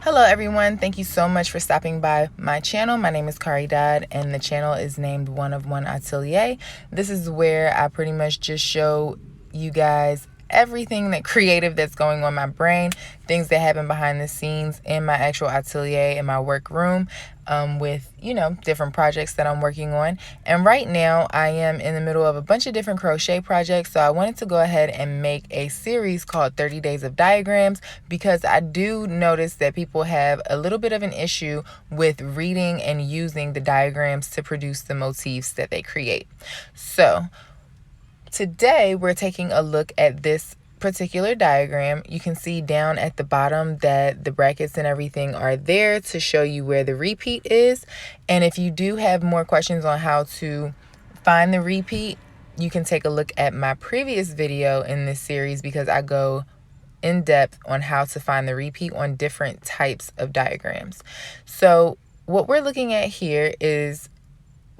Hello everyone, thank you so much for stopping by my channel. My name is Kari Dodd and the channel is named One of One Atelier. This is where I pretty much just show you guys everything that creative that's going on in my brain, things that happen behind the scenes in my actual atelier, in my work room, with, different projects that I'm working on. And right now I am in the middle of a bunch of different crochet projects. So I wanted to go ahead and make a series called 30 Days of Diagrams, because I do notice that people have a little bit of an issue with reading and using the diagrams to produce the motifs that they create. So today we're taking a look at this particular diagram. You can see down at the bottom that the brackets and everything are there to show you where the repeat is. And if you do have more questions on how to find the repeat, you can take a look at my previous video in this series, because I go in depth on how to find the repeat on different types of diagrams. So what we're looking at here is,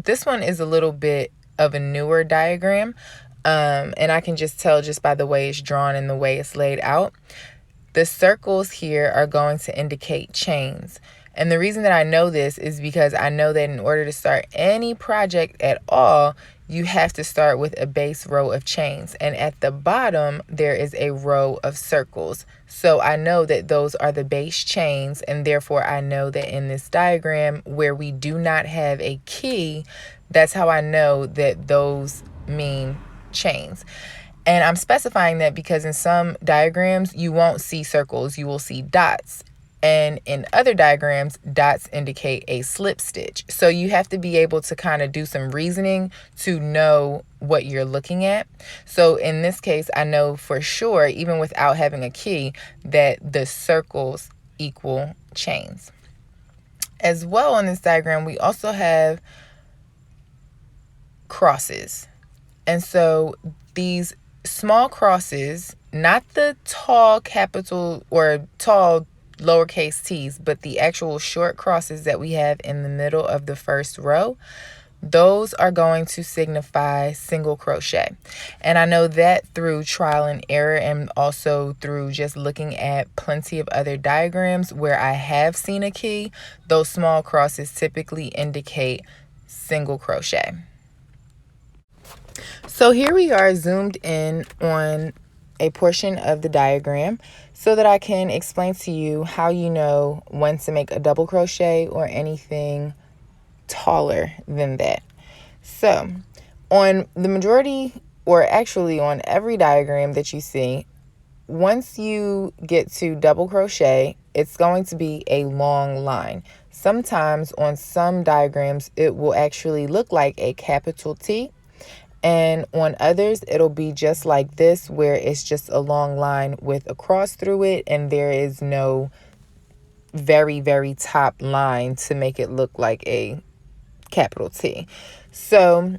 this one is a little bit of a newer diagram. And I can just tell just by the way it's drawn and the way it's laid out. The circles here are going to indicate chains. And the reason that I know this is because I know that in order to start any project at all, you have to start with a base row of chains. And at the bottom, there is a row of circles. So I know that those are the base chains. And therefore, I know that in this diagram where we do not have a key, that's how I know that those mean chains. And I'm specifying that because in some diagrams you won't see circles, you will see dots, and in other diagrams dots indicate a slip stitch. So you have to be able to kind of do some reasoning to know what you're looking at. So in this case, I know for sure, even without having a key, that the circles equal chains. As well, on this diagram we also have crosses. And so these small crosses, not the tall capital or tall lowercase t's, but the actual short crosses that we have in the middle of the first row, those are going to signify single crochet. And I know that through trial and error, and also through just looking at plenty of other diagrams where I have seen a key, those small crosses typically indicate single crochet. So here we are zoomed in on a portion of the diagram so that I can explain to you how you know when to make a double crochet or anything taller than that. So on the majority, or actually on every diagram that you see, once you get to double crochet, it's going to be a long line. Sometimes on some diagrams, it will actually look like a capital T. And on others, it'll be just like this, where it's just a long line with a cross through it, and there is no very, very top line to make it look like a capital T. So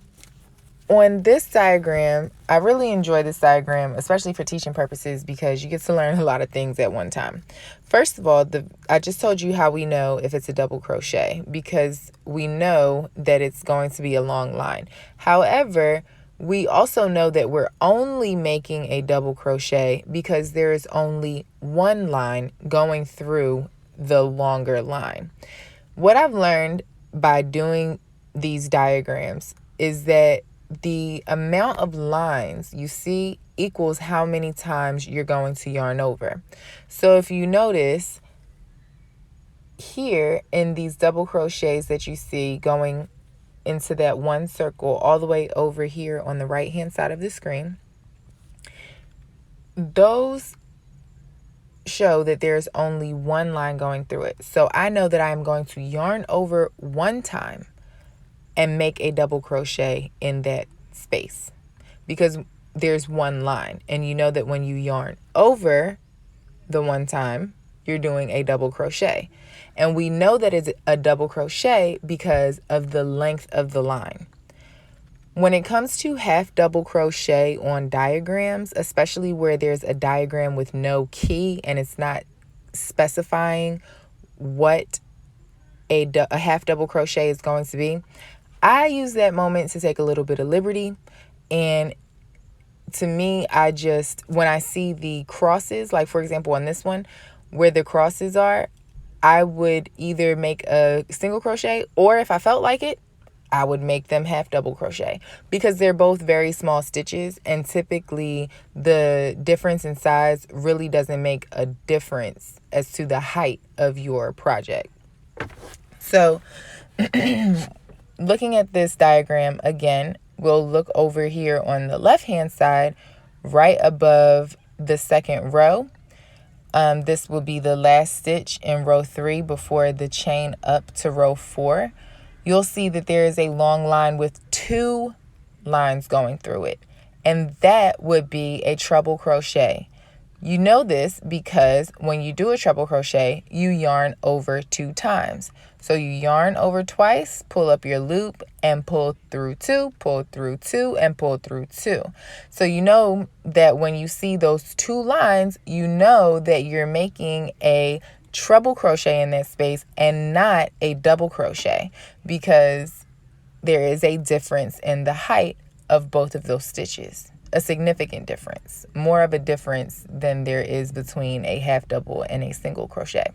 on this diagram, I really enjoy this diagram, especially for teaching purposes, because you get to learn a lot of things at one time. First of all, I just told you how we know if it's a double crochet, because we know that it's going to be a long line. However, we also know that we're only making a double crochet because there is only one line going through the longer line. What I've learned by doing these diagrams is that the amount of lines you see equals how many times you're going to yarn over. So if you notice here in these double crochets that you see going into that one circle all the way over here on the right hand side of the screen, those show that there's only one line going through it. So I know that I'm going to yarn over one time and make a double crochet in that space, because there's one line, and you know that when you yarn over the one time, you're doing a double crochet. And we know that it's a double crochet because of the length of the line. When it comes to half double crochet on diagrams, especially where there's a diagram with no key and it's not specifying what a half double crochet is going to be, I use that moment to take a little bit of liberty. And to me, when I see the crosses, like for example on this one, where the crosses are, I would either make a single crochet, or if I felt like it, I would make them half double crochet, because they're both very small stitches, and typically the difference in size really doesn't make a difference as to the height of your project. So looking at this diagram again, we'll look over here on the left hand side right above the second row. This will be the last stitch in row 3 before the chain up to row 4. You'll see that there is a long line with 2 lines going through it, and that would be a treble crochet. You know this because when you do a treble crochet, you yarn over 2 times. So you yarn over twice, pull up your loop, and pull through 2, pull through 2, and pull through 2. So you know that when you see those 2 lines, you know that you're making a treble crochet in that space and not a double crochet, because there is a difference in the height of both of those stitches. A significant difference, more of a difference than there is between a half double and a single crochet.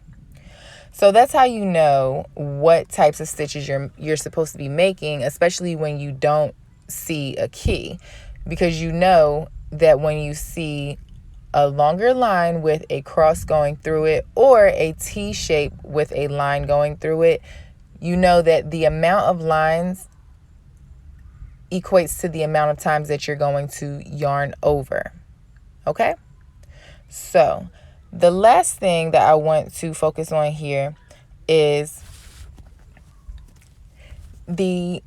So that's how you know what types of stitches you're supposed to be making, especially when you don't see a key, because you know that when you see a longer line with a cross going through it, or a T shape with a line going through it, you know that the amount of lines equates to the amount of times that you're going to yarn over. Okay? So the last thing that I want to focus on here is the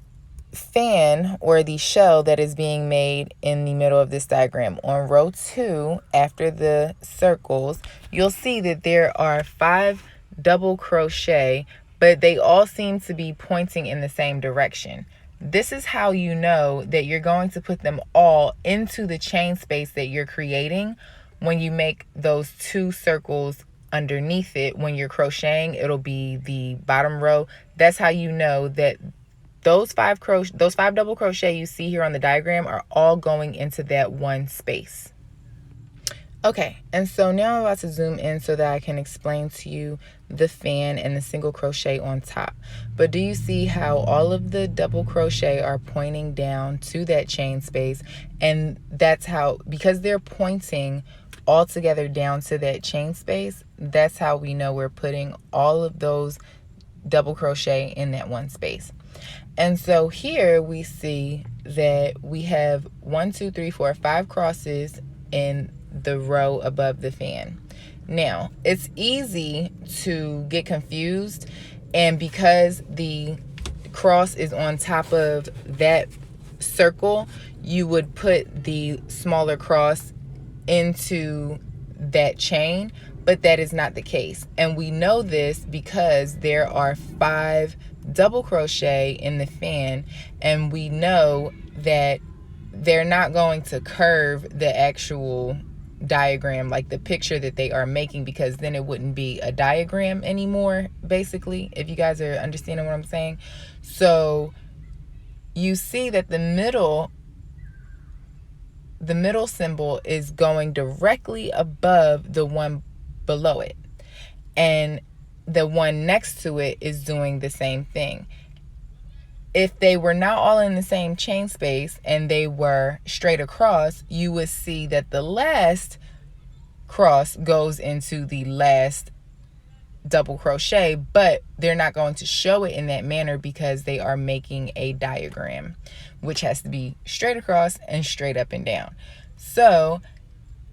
fan or the shell that is being made in the middle of this diagram. On row 2, after the circles, you'll see that there are 5 double crochet, but they all seem to be pointing in the same direction. This is how you know that you're going to put them all into the chain space that you're creating when you make those 2 circles underneath it. When you're crocheting, it'll be the bottom row. That's how you know that those 5 double crochet you see here on the diagram are all going into that one space. Okay, and so now I'm about to zoom in so that I can explain to you the fan and the single crochet on top. But do you see how all of the double crochet are pointing down to that chain space? And that's how, because they're pointing all together down to that chain space, that's how we know we're putting all of those double crochet in that one space. And so here we see that we have 5 crosses in the row above the fan. Now, it's easy to get confused, and because the cross is on top of that circle, you would put the smaller cross into that chain, but that is not the case. And we know this because there are 5 double crochet in the fan, and we know that they're not going to curve the actual diagram, like the picture that they are making, because then it wouldn't be a diagram anymore, basically, if you guys are understanding what I'm saying. So you see that the middle symbol is going directly above the one below it, and the one next to it is doing the same thing. If they were not all in the same chain space and they were straight across, you would see that the last cross goes into the last double crochet, but they're not going to show it in that manner because they are making a diagram, which has to be straight across and straight up and down. So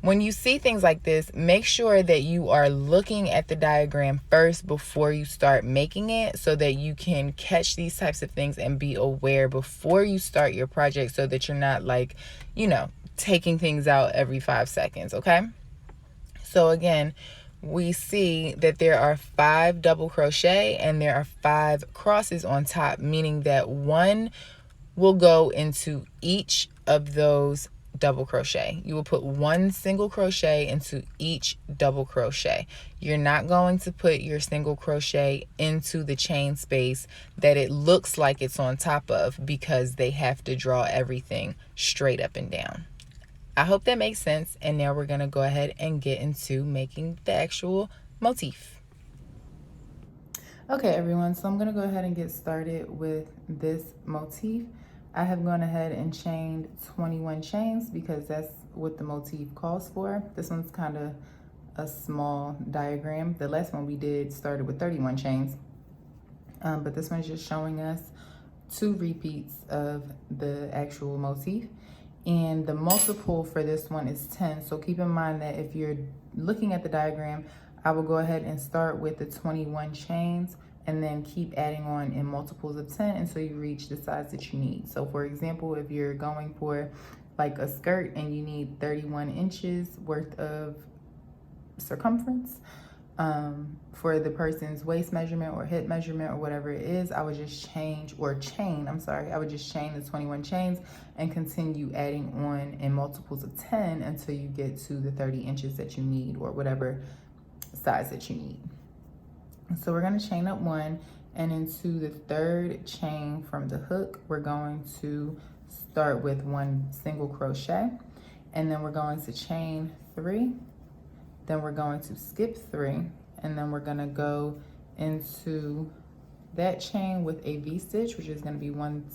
when you see things like this, make sure that you are looking at the diagram first before you start making it, so that you can catch these types of things and be aware before you start your project, so that you're not, like, you know, taking things out every 5 seconds, okay? So again, we see that there are 5 double crochet and there are 5 crosses on top, meaning that one will go into each of those double crochet. You will put 1 single crochet into each double crochet. You're not going to put your single crochet into the chain space that it looks like it's on top of, because they have to draw everything straight up and down. I hope that makes sense. And now we're going to go ahead and get into making the actual motif. Okay, everyone, so I'm gonna go ahead and get started with this motif. I have gone ahead and chained 21 chains because that's what the motif calls for. This one's kind of a small diagram. The last one we did started with 31 chains, but this one's just showing us 2 repeats of the actual motif. And the multiple for this one is 10. So keep in mind that if you're looking at the diagram, I will go ahead and start with the 21 chains and then keep adding on in multiples of 10 until you reach the size that you need. So for example, if you're going for like a skirt and you need 31 inches worth of circumference, for the person's waist measurement or hip measurement or whatever it is, I would just I would just chain the 21 chains and continue adding on in multiples of 10 until you get to the 30 inches that you need or whatever size that you need. So we're going to chain up 1, and into the 3rd chain from the hook, we're going to start with 1 single crochet, and then we're going to chain 3. Then we're going to skip 3, and then we're gonna go into that chain with a V-stitch, which is gonna be 1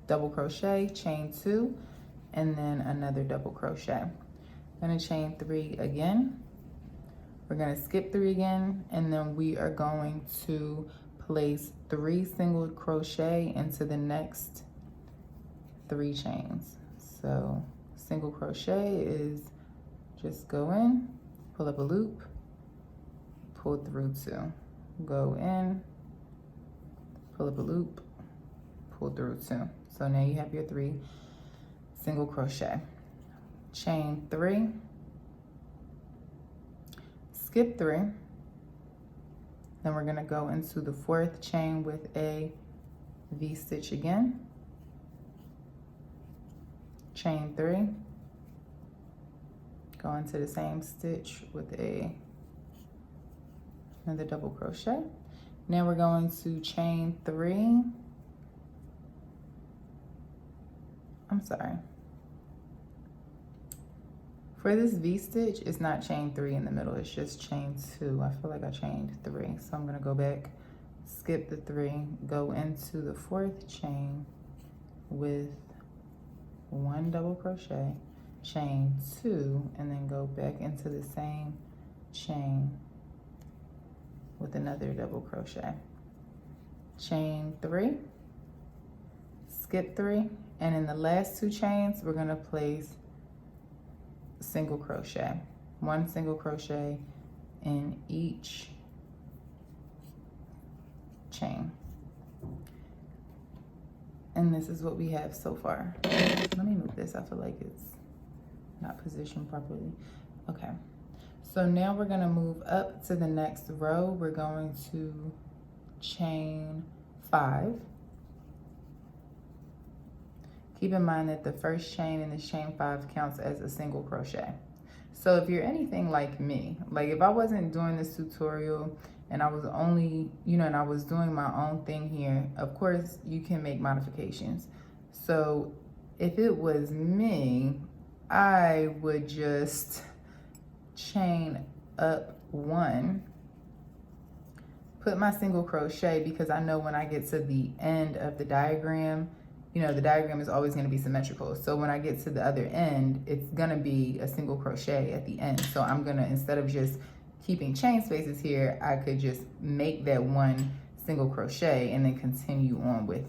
double crochet, chain 2, and then another double crochet. Gonna chain 3 again. We're gonna skip 3 again, and then we are going to place 3 single crochet into the next 3 chains. So single crochet is just go in, pull up a loop, pull through 2, go in, pull up a loop, pull through 2. So now you have your 3 single crochet. Chain 3, skip 3, then we're gonna go into the 4th chain with a V-stitch again, chain 3, go into the same stitch with another double crochet. Now we're going to chain 3. For this V-stitch, it's not chain 3 in the middle, it's just chain 2. I feel like I chained 3, so I'm gonna go back, skip the 3, go into the 4th chain with 1 double crochet, chain 2, and then go back into the same chain with another double crochet. Chain 3, skip 3, and in the last 2 chains, we're gonna place single crochet. 1 single crochet in each chain. And this is what we have so far. Let me move this, I feel like it's not positioned properly. Okay, so now we're gonna move up to the next row. We're going to chain 5. Keep in mind that the first chain in this chain 5 counts as a single crochet. So if you're anything like me, like if I wasn't doing this tutorial and I was only, and I was doing my own thing here, of course you can make modifications. So if it was me, I would just chain up 1, put my single crochet, because I know when I get to the end of the diagram, the diagram is always going to be symmetrical. So when I get to the other end, it's going to be a single crochet at the end. So I'm going to, instead of just keeping chain spaces here, I could just make that 1 single crochet and then continue on with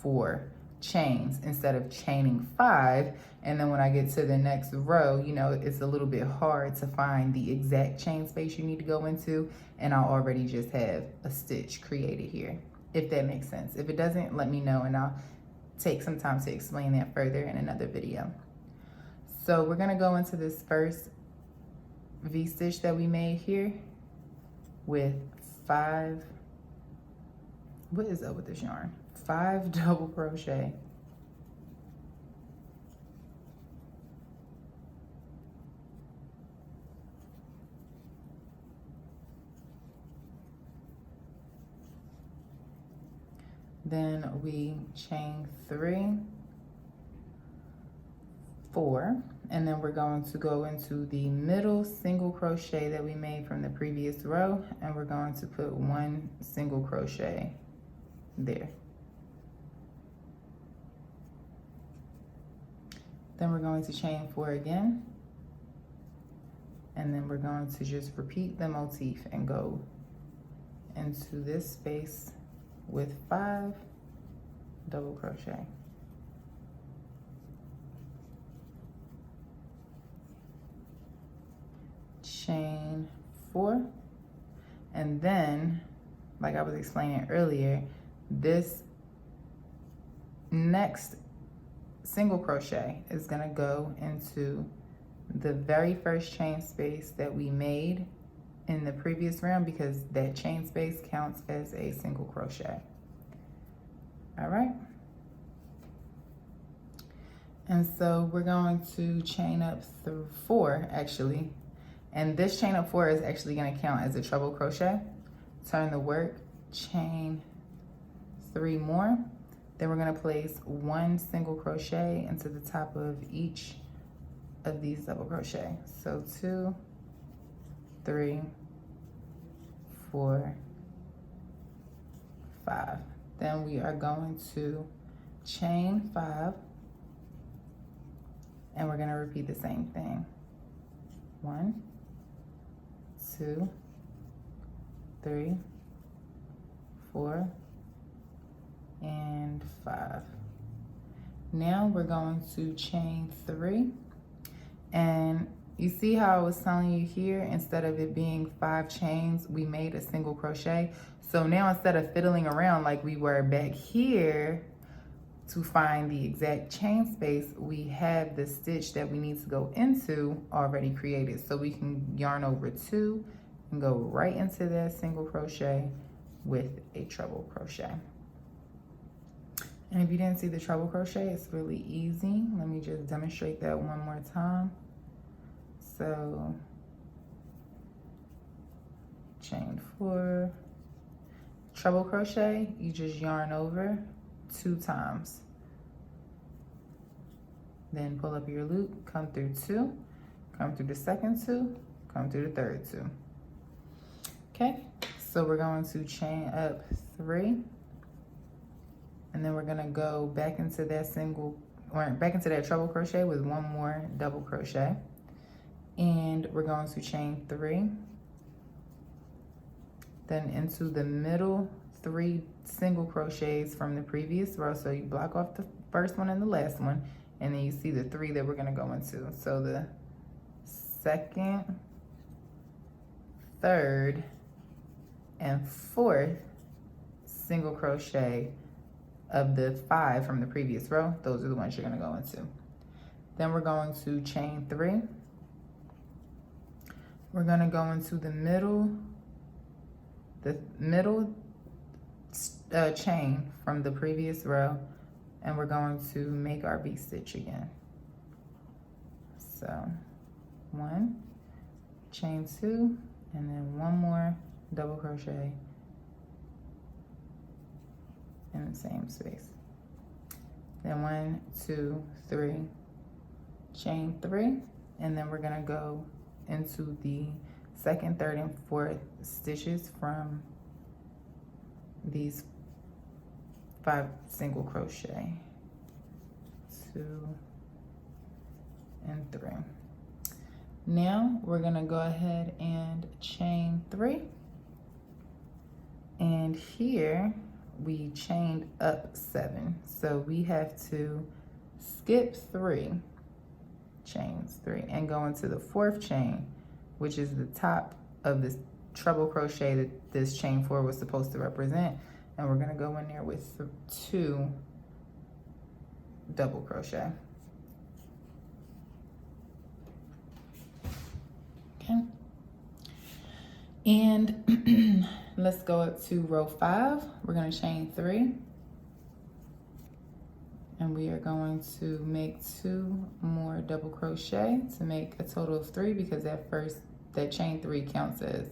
4 chains instead of chaining 5. And then when I get to the next row, it's a little bit hard to find the exact chain space you need to go into, and I'll already just have a stitch created here, if that makes sense. If it doesn't, let me know and I'll take some time to explain that further in another video. So we're gonna go into this first V-stitch that we made here with 5, what is up with this yarn? 5 double crochet. Then we chain 3, 4, and then we're going to go into the middle single crochet that we made from the previous row, and we're going to put 1 single crochet there. Then we're going to chain 4 again, and then we're going to just repeat the motif and go into this space with 5 double crochet. Chain 4, and then, like I was explaining earlier, this next single crochet is going to go into the very first chain space that we made in the previous round, because that chain space counts as a single crochet. All right, and so we're going to chain up through 4 actually, and this chain up 4 is actually going to count as a treble crochet. Turn the work, chain 3 more. Then we're going to place 1 single crochet into the top of each of these double crochet. So 2, 3, 4, 5. Then we are going to chain 5, and we're going to repeat the same thing. 1, 2, 3, 4, and 5. Now we're going to chain 3, and you see how I was telling you here, instead of it being 5 chains, we made a single crochet. So now instead of fiddling around like we were back here to find the exact chain space, we have the stitch that we need to go into already created. So we can yarn over 2 and go right into that single crochet with a treble crochet. And if you didn't see the treble crochet, it's really easy. Let me just demonstrate that one more time. So chain 4, treble crochet, you just yarn over 2 times. Then pull up your loop, come through 2, come through the second 2, come through the third 2. Okay, so we're going to chain up 3, and then we're gonna go back into that back into that treble crochet with 1 more double crochet. And we're going to chain 3, then into the middle 3 single crochets from the previous row. So you block off the first one and the last one, and then you see the 3 that we're gonna go into. So the second, third, and 4th single crochet of the 5 from the previous row, those are the ones you're gonna go into. Then we're going to chain 3. We're gonna go into the middle chain from the previous row, and we're going to make our V-stitch again. So 1, chain 2, and then 1 more double crochet in the same space. Then 1, 2, 3, chain 3, and then we're gonna go into the second, third, and 4th stitches from these 5 single crochet. 2 and 3. Now we're gonna go ahead and chain 3, and here we chained up 7, so we have to skip 3, chains 3, and go into the 4th chain, which is the top of this treble crochet that this chain 4 was supposed to represent, and we're gonna go in there with 2 double crochet. Okay, and let's go up to row 5. We're gonna chain 3, and we are going to make 2 more double crochet to make a total of 3, because that chain 3 counts as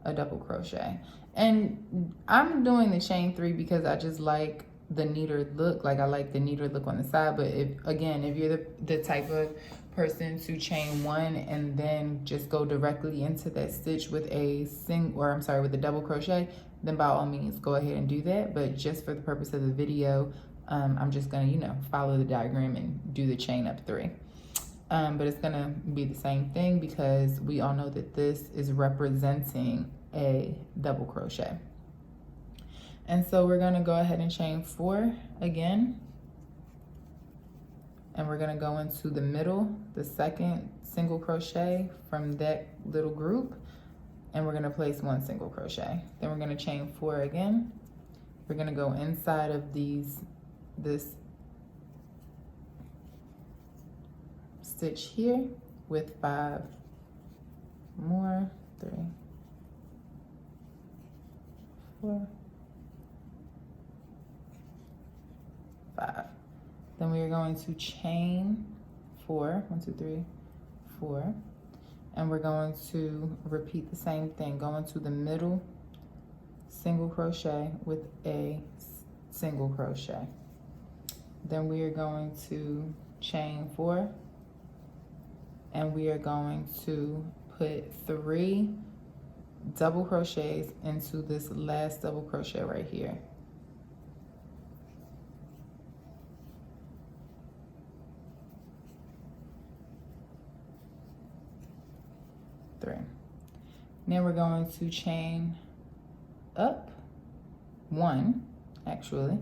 a double crochet. And I'm doing the chain 3 because I just like the neater look. Like, I like the neater look on the side. But if you're the type of person to chain one and then just go directly into that stitch with a with a double crochet, then by all means go ahead and do that. But just for the purpose of the video, I'm just gonna, you know, follow the diagram and do the chain up 3. But it's gonna be the same thing because we all know that this is representing a double crochet. And so we're gonna go ahead and chain 4 again. And we're gonna go into the middle, the second single crochet from that little group, and we're gonna place 1 single crochet. Then we're gonna chain 4 again. We're gonna go inside of this stitch here with 5 more, 3, 4, 5. Then we are going to chain 4, 1, 2, 3, 4, and we're going to repeat the same thing. Go into the middle single crochet with a single crochet. Then we are going to chain 4, and we are going to put 3 double crochets into this last double crochet right here. 3. Then we're going to chain up 1 actually,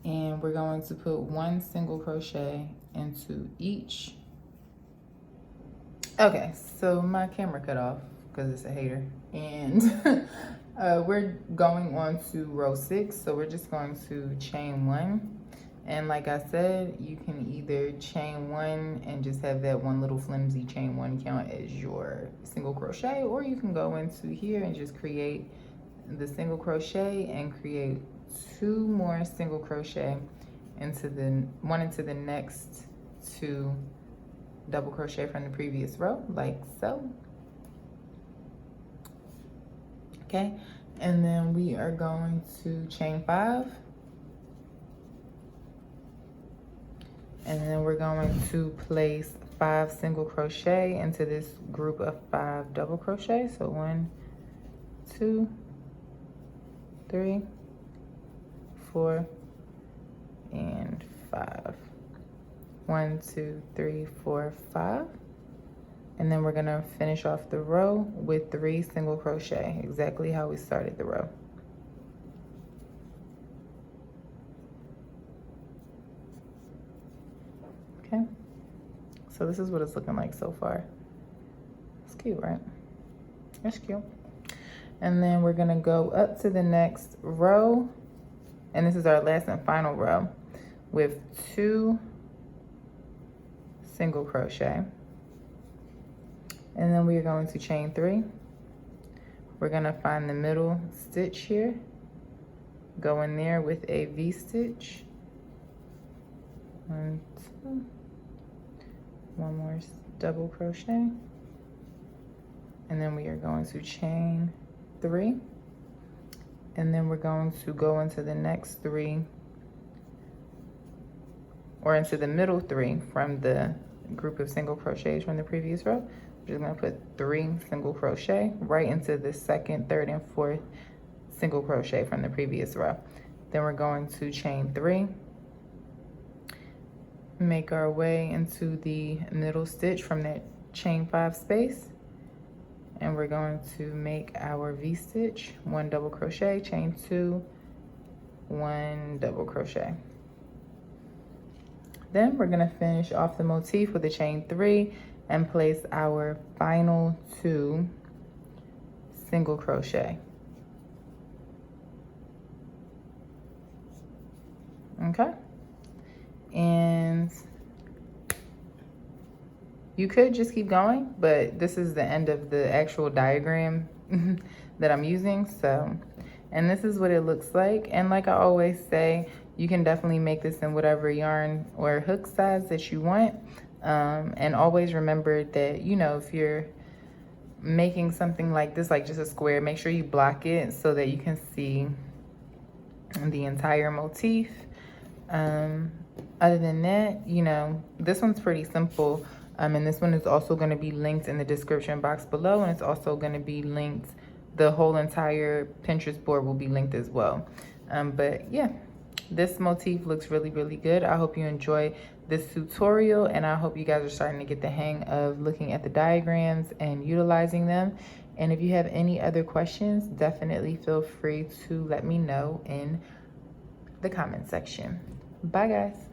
and we're going to put 1 single crochet into each. Okay, so my camera cut off because it's a hater, and we're going on to row 6, so we're just going to chain 1. And like I said, you can either chain 1 and just have that one little flimsy chain 1 count as your single crochet, or you can go into here and just create the single crochet and create 2 more single crochet into the next 2 double crochet from the previous row, like so. Okay, and then we are going to chain 5. And then we're going to place 5 single crochet into this group of 5 double crochet. So 1, 2, 3, 4, and 5. 1, 2, 3, 4, 5. And then we're gonna finish off the row with 3 single crochet, exactly how we started the row. Okay, so this is what it's looking like so far. It's cute, right? It's cute. And then we're gonna go up to the next row, and this is our last and final row, with 2 single crochet. And then we are going to chain 3. We're gonna find the middle stitch here, go in there with a V-stitch. 1, 2. 1 more double crochet, and then we are going to chain 3, and then we're going to go into the next 3, or into the middle 3 from the group of single crochets from the previous row. We're just going to put 3 single crochet right into the 2nd, 3rd, and 4th single crochet from the previous row. Then we're going to chain 3, make our way into the middle stitch from that chain 5 space, and we're going to make our V-stitch, 1 double crochet, chain 2, 1 double crochet. Then we're gonna finish off the motif with a chain 3 and place our final 2 single crochet. Okay, and you could just keep going, but this is the end of the actual diagram that I'm using. So, and this is what it looks like. And like I always say, you can definitely make this in whatever yarn or hook size that you want. And always remember that, you know, if you're making something like this, like just a square, make sure you block it so that you can see the entire motif. Other than that, you know, this one's pretty simple. And this one is also going to be linked in the description box below, and it's also going to be linked, the whole entire Pinterest board will be linked as well. But yeah, this motif looks really, really good. I hope you enjoy this tutorial, and I hope you guys are starting to get the hang of looking at the diagrams and utilizing them. And if you have any other questions, definitely feel free to let me know in the comment section. Bye guys.